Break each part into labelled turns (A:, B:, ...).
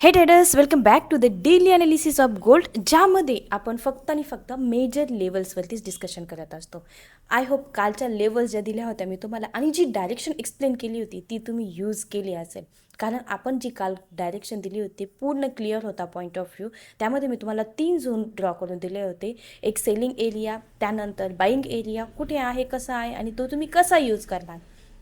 A: हे traders, welcome back to the daily analysis of gold, ज्यामध्ये आपण फक्त आणि फक्त मेजर लेवल्सवरतीच डिस्कशन करत असतो. आय होप कालच्या लेवल्स ज्या दिल्या होत्या मी तुम्हाला आणि जी डायरेक्शन एक्सप्लेन केली होती ती तुम्ही यूज केली असेल, कारण आपण जी काल डायरेक्शन दिली होती पूर्ण क्लिअर होता पॉईंट ऑफ व्ह्यू. त्यामध्ये मी तुम्हाला 3 झोन ड्रॉ करून दिले होते. एक सेलिंग एरिया, त्यानंतर बाईंग एरिया कुठे आहे, कसा आहे आणि तो तुम्ही कसा यूज करणार.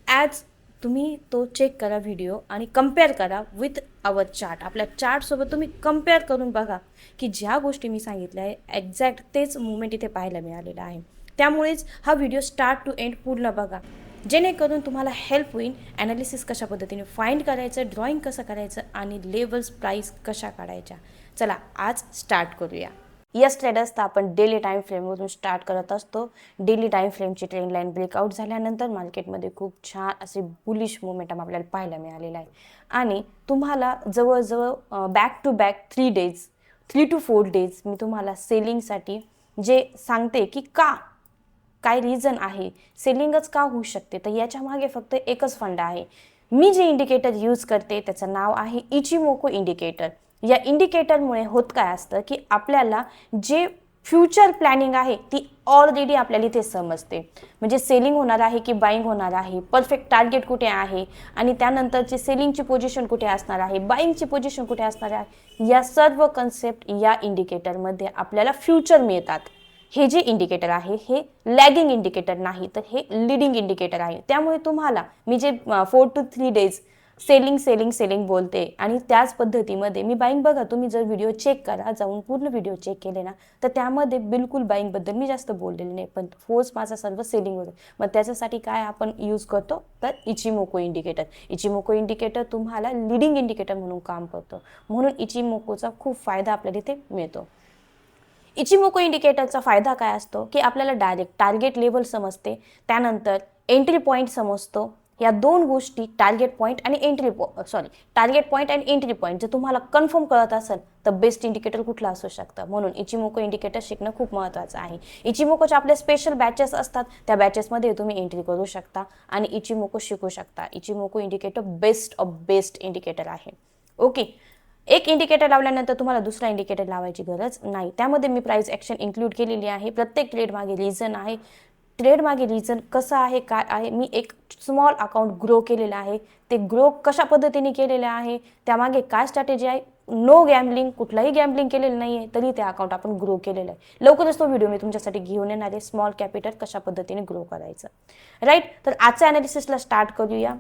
A: ॲज तुम्ही तो चेक करा व्हिडिओ आणि कम्पेअर करा विथ आवर चार्ट. आपल्या चार्टसोबत तुम्ही कम्पेअर करून बघा की ज्या गोष्टी मी सांगितल्या आहे एक्झॅक्ट तेच मुवमेंट इथे पाहायला मिळालेलं आहे. त्यामुळेच हा व्हिडिओ स्टार्ट टू एंड पूर्ण बघा, जेणेकरून तुम्हाला हेल्प होईल ॲनालिसिस कशा पद्धतीने फाइंड करायचं, ड्रॉइंग कसं करायचं आणि लेवल्स प्राईस कशा काढायच्या. चला आज स्टार्ट करूया. यस ट्रेडर्स, तर आपण डेली टाईम फ्रेमवरून स्टार्ट करत असतो. डेली टाईम फ्रेमची ट्रेंड लाईन ब्रेकआउट झाल्यानंतर मार्केटमध्ये खूप छान असे बुलिश मोमेंटम आपल्याला पाहायला मिळालेला आहे आणि तुम्हाला जवळजवळ back to back 3 to 4 days मी तुम्हाला सेलिंगसाठी जे सांगते की काय रिझन आहे, सेलिंगच का होऊ शकते, तर याच्या मागे फक्त एकच फंडा आहे. मी जे इंडिकेटर यूज करते त्याचं नाव आहे इचिमोको इंडिकेटर. या इंडिकेटरमुळे होत काय असतं की आपल्याला जे फ्युचर प्लॅनिंग आहे ती ऑलरेडी आपल्याला इथे समजते. म्हणजे सेलिंग होणार आहे की बाईंग होणार आहे, परफेक्ट टार्गेट कुठे आहे आणि त्यानंतरची सेलिंगची पोझिशन कुठे असणार आहे, बाईंगची पोझिशन कुठे असणार आहे, या सर्व कन्सेप्ट या इंडिकेटरमध्ये आपल्याला फ्युचर मिळतात. हे जे इंडिकेटर आहे हे लॅगिंग इंडिकेटर नाही, तर हे लीडिंग इंडिकेटर आहे. त्यामुळे तुम्हाला मी जे 4 to 3 डेज सेलिंग बोलते आणि त्याच पद्धतीमध्ये मी बाईंग, बघा तुम्ही जर व्हिडिओ चेक करा, जाऊन पूर्ण व्हिडिओ चेक केले ना, तर त्यामध्ये बिलकुल बाईंगबद्दल मी जास्त बोललेले नाही, पण फोर्स माझा सर्व सेलिंग होतं. मग त्याच्यासाठी काय आपण यूज करतो, तर इचिमोको इंडिकेटर तुम्हाला लीडिंग इंडिकेटर म्हणून काम करतो. म्हणून इचिमोकोचा खूप फायदा आपल्याला इथे मिळतो. इचिमोको इंडिकेटरचा फायदा काय असतो की आपल्याला डायरेक्ट टार्गेट लेवल समजते, त्यानंतर एंट्री पॉईंट समजतो. या दोन गोष्टी टार्गेट पॉईंट आणि एंट्री पॉईंट जर तुम्हाला कन्फर्म कळत असेल तर बेस्ट इंडिकेटर कुठला असू शकतं. म्हणून इचिमोको इंडिकेटर शिकणं खूप महत्त्वाचं आहे. इचिमोकोचे आपले स्पेशल बॅचेस असतात, त्या बॅचेसमध्ये तुम्ही एंट्री करू शकता आणि इचिमोको शिकू शकता. Ichimoku indicator best of best indicator आहे. ओके, एक इंडिकेटर लावल्यानंतर तुम्हाला दुसरा इंडिकेटर लावायची गरज नाही. त्यामध्ये मी प्राइस ॲक्शन इन्क्लूड केलेली आहे. प्रत्येक ट्रेड मागे रिझन आहे. ट्रेड मागे रिझन कसं आहे, काय आहे, मी एक स्मॉल अकाउंट ग्रो केलेलं आहे. ते ग्रो कशा पद्धतीने केलेलं आहे, त्यामागे काय स्ट्रॅटेजी आहे. नो गॅम्बलिंग, कुठलाही गॅम्बलिंग केलेलं नाही आहे, तरी ते अकाउंट आपण ग्रो केलेलं आहे. लवकरच तो व्हिडिओ मी तुमच्यासाठी घेऊन येणार आहे, स्मॉल कॅपिटल कशा पद्धतीने ग्रो करायचं. राईट, तर आजच्या अनालिसिसला स्टार्ट करूया.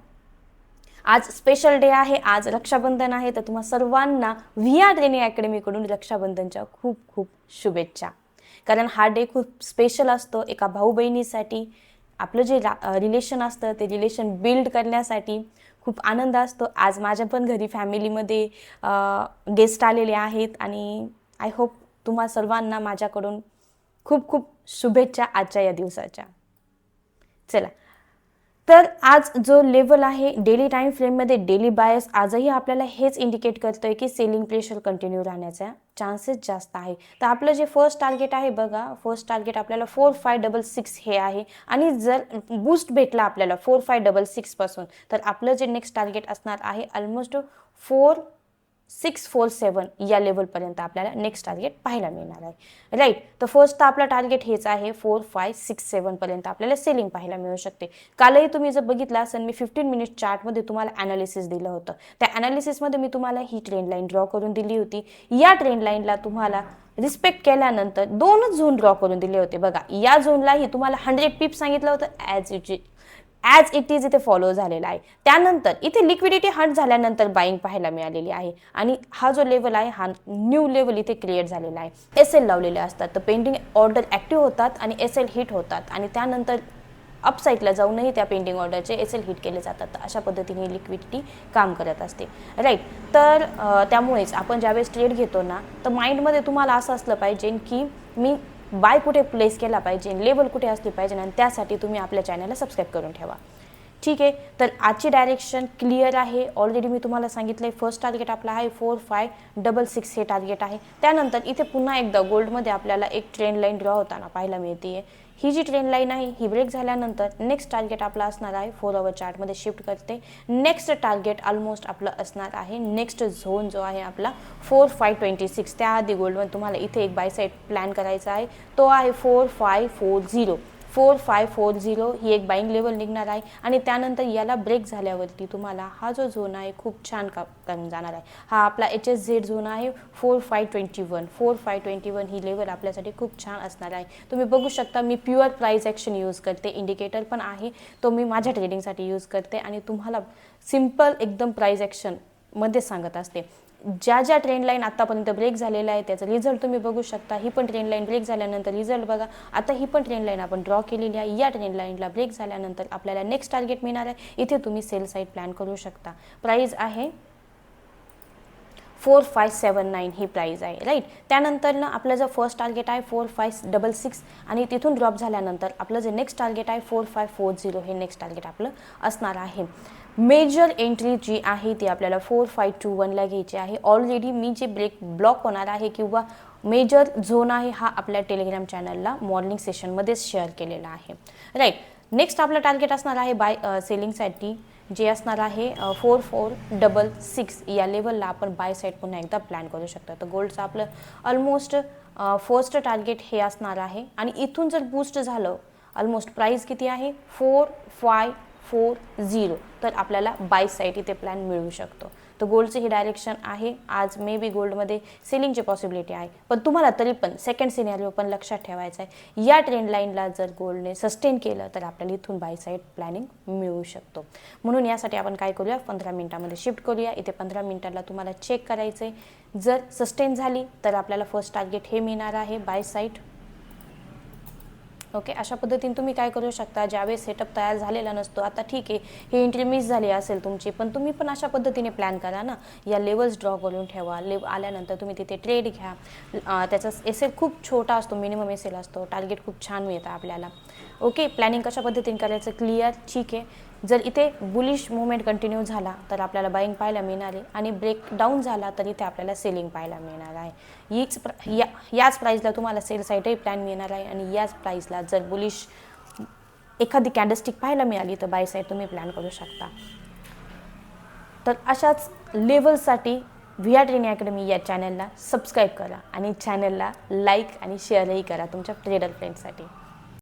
A: आज स्पेशल डे आहे, आज रक्षाबंधन आहे, तर तुम्हा सर्वांना VR ट्रेनिंग अकॅडमीकडून रक्षाबंधनच्या खूप खूप शुभेच्छा. कारण हा डे खूप स्पेशल असतो एका भाऊ बहिणीसाठी. आपलं जे रिलेशन असतं ते रिलेशन बिल्ड करण्यासाठी खूप आनंद असतो. आज माझ्या पण घरी फॅमिलीमध्ये गेस्ट आलेले आहेत आणि आय होप तुम्हा सर्वांना माझ्याकडून खूप खूप शुभेच्छा आजच्या या दिवसाच्या. चला, तर आज जो लेवल आहे डेली टाईम फ्रेममध्ये डेली बायस, आजही आपल्याला हेच इंडिकेट करतोय की सेलिंग प्रेशर कंटिन्यू राहण्याचा चान्सेस जास्त आहे. तर आपलं जे फर्स्ट टार्गेट आहे बघा, फर्स्ट टार्गेट आपल्याला 4566 हे आहे आणि जर बूस्ट भेटला आपल्याला 4566 पासून, तर आपलं जे नेक्स्ट टार्गेट असणार आहे ऑलमोस्ट 4647 या लेवलपर्यंत आपल्याला नेक्स्ट टार्गेट पाहायला मिळणार आहे. राईट, तर फर्स्ट तर आपला टार्गेट हेच आहे, 4567 पर्यंत आपल्याला सेलिंग पाहायला मिळू शकते. कालही तुम्ही जर बघितलं असेल, मी 15 मिनिट चार्टमध्ये तुम्हाला ॲनालिसिस दिलं होतं. त्या ॲनालिसिसमध्ये मी तुम्हाला ही ट्रेंड लाईन ड्रॉ करून दिली होती. या ट्रेंड लाईनला तुम्हाला रिस्पेक्ट केल्यानंतर 2च झोन ड्रॉ करून दिले होते. बघा, या झोनलाही तुम्हाला 100 पिप्स सांगितलं होतं, ॲज इट इज इथे फॉलो झालेला आहे. त्यानंतर इथे लिक्विडिटी हंट झाल्यानंतर बाईंग पाहायला मिळालेली आहे आणि हा जो लेवल आहे हा न्यू लेवल इथे क्रिएट झालेला आहे. SL लावलेले असतात, तर पेंडिंग ऑर्डर ॲक्टिव्ह होतात आणि SL हिट होतात आणि त्यानंतर अपसाईडला जाऊनही त्या पेंडिंग ऑर्डरचे SL हिट केले जातात. तर अशा पद्धतीने लिक्विडिटी काम करत असते. राईट, तर त्यामुळेच आपण ज्यावेळेस ट्रेड घेतो ना, तर माइंडमध्ये तुम्हाला असं असलं पाहिजे की मी बाय कुठे प्लेस केला पाहिजे, लेवल कुठे असली पाहिजे आणि त्यासाठी तुम्ही आपल्या चॅनलला सबस्क्राईब करून ठेवा. ठीक आहे, तर आजची डायरेक्शन क्लिअर आहे. ऑलरेडी मी तुम्हाला सांगितलं आहे फर्स्ट टार्गेट आपला आहे 4566 हे टार्गेट आहे. त्यानंतर इथे पुन्हा एकदा गोल्डमध्ये आपल्याला एक ट्रेंड लाईन ड्रॉ होताना पाहायला मिळते. ही जी ट्रेंड लाईन आहे ही ब्रेक झाल्यानंतर नेक्स्ट टार्गेट आपला असणार आहे 4 आवर चार्टमध्ये शिफ्ट करते. नेक्स्ट टार्गेट ऑलमोस्ट आपलं असणार आहे, नेक्स्ट झोन जो आहे आपला 4526. त्याआधी गोल्डमध्ये तुम्हाला इथे एक बाय साईड प्लॅन करायचा आहे, तो आहे 4540. 4540 ही एक बाईंग लेवल निघणार आहे आणि त्यानंतर याला ब्रेक झाल्यावरती तुम्हाला हा जो झोन आहे खूप छान करून जाणार आहे. हा आपला HSZ झोन आहे 4521. 4521 ही लेवल आपल्यासाठी खूप छान असणार आहे. तुम्ही बघू शकता मी प्युअर प्राइस ॲक्शन यूज करते, इंडिकेटर पण आहे तो मी माझ्या ट्रेडिंगसाठी यूज करते आणि तुम्हाला सिम्पल एकदम प्राइस ॲक्शनमध्ये सांगत असते. ज्या ज्या ट्रेंड लाईन आतापर्यंत ब्रेक झालेला आहे त्याचा रिझल्ट तुम्ही बघू शकता. ही पण ट्रेंड लाईन ब्रेक झाल्यानंतर रिझल्ट बघा. आता ही पण ट्रेंड लाईन आपण ड्रॉ केलेली आहे. या ट्रेंड लाईनला ब्रेक झाल्यानंतर आपल्याला नेक्स्ट टार्गेट मिळणार आहे. इथे तुम्ही सेल साईड प्लॅन करू शकता. प्राइस आहे 4579 ही प्राइस आहे, राईट. त्यानंतर ना आपलं जर फर्स्ट टार्गेट आहे 4566 आणि तिथून ड्रॉप झाल्यानंतर आपलं जे नेक्स्ट टार्गेट आहे 4540 हे नेक्स्ट टार्गेट आपलं असणार आहे. मेजर एंट्री जी आहे ती आपल्याला 4521ला घ्यायची आहे. ऑलरेडी मी जे ब्लॉक होणार आहे किंवा मेजर झोन आहे हा आपल्या टेलिग्राम चॅनलला मॉर्निंग सेशनमध्येच शेअर केलेला आहे, राईट. नेक्स्ट आपलं टार्गेट असणार आहे बाय सेलिंगसाठी जे असणार आहे 4466 या लेवलला आपण बाय साईड पुन्हा एकदा प्लॅन करू शकतो. तर गोल्डचं आपलं ऑलमोस्ट फर्स्ट टार्गेट हे असणार आहे आणि इथून जर बूस्ट झालं ऑलमोस्ट प्राइस किती आहे 4540 तर आपल्याला बाय साईड इथे प्लॅन मिळू शकतो. तर गोल्डची ही डायरेक्शन आहे. आज मे बी गोल्डमध्ये सेलिंगची पॉसिबिलिटी आहे, पण तुम्हाला तरी पण सेकंड सिनेरिओ पण लक्षात ठेवायचा आहे. या ट्रेंड लाईनला जर गोल्डने सस्टेन केलं तर आपल्याला इथून बाय साईड प्लॅनिंग मिळू शकतो. म्हणून यासाठी आपण काय करूया 15 मिनिटामध्ये शिफ्ट करूया. इथे 15 मिनिटाला तुम्हाला चेक करायचं आहे. जर सस्टेन झाली तर आपल्याला फर्स्ट टार्गेट हे मिळणार आहे बाय साईड. ओके, अशा पद्धतीने तुम्ही काय करू शकता. ज्यावेळेस सेटअप तयार झालेला नसतो, आता ठीक आहे ही एंट्री मिस झाली असेल तुमची, पण तुम्ही पण अशा पद्धतीने प्लॅन करा ना. या लेवल्स ड्रॉ करून ठेवा. आल्यानंतर तुम्ही तिथे ट्रेड घ्या. त्याचा एसेल खूप छोटा असतो, मिनिमम एसेल असतो, टार्गेट खूप छान मिळतं आपल्याला. ओके, प्लॅनिंग कशा पद्धतीने करायचं क्लिअर, ठीक आहे. जर इथे बुलिश मुवमेंट कंटिन्यू झाला तर आपल्याला बाईंग पाहायला मिळणार आहे आणि ब्रेक डाऊन झाला तर इथे आपल्याला सेलिंग पाहायला मिळणार आहे. याच प्राईसला तुम्हाला सेल साईडही प्लॅन मिळणार आहे आणि याच प्राईसला जर बुलिश एखादी कॅन्डलस्टिक पाहायला मिळाली तर बाय साईड तुम्ही प्लॅन करू शकता. तर अशाच लेवलसाठी VR ट्रेनिंग अकॅडमी या चॅनलला सबस्क्राईब करा आणि चॅनलला लाईक आणि शेअरही करा तुमच्या ट्रेडर फ्रेंड्ससाठी.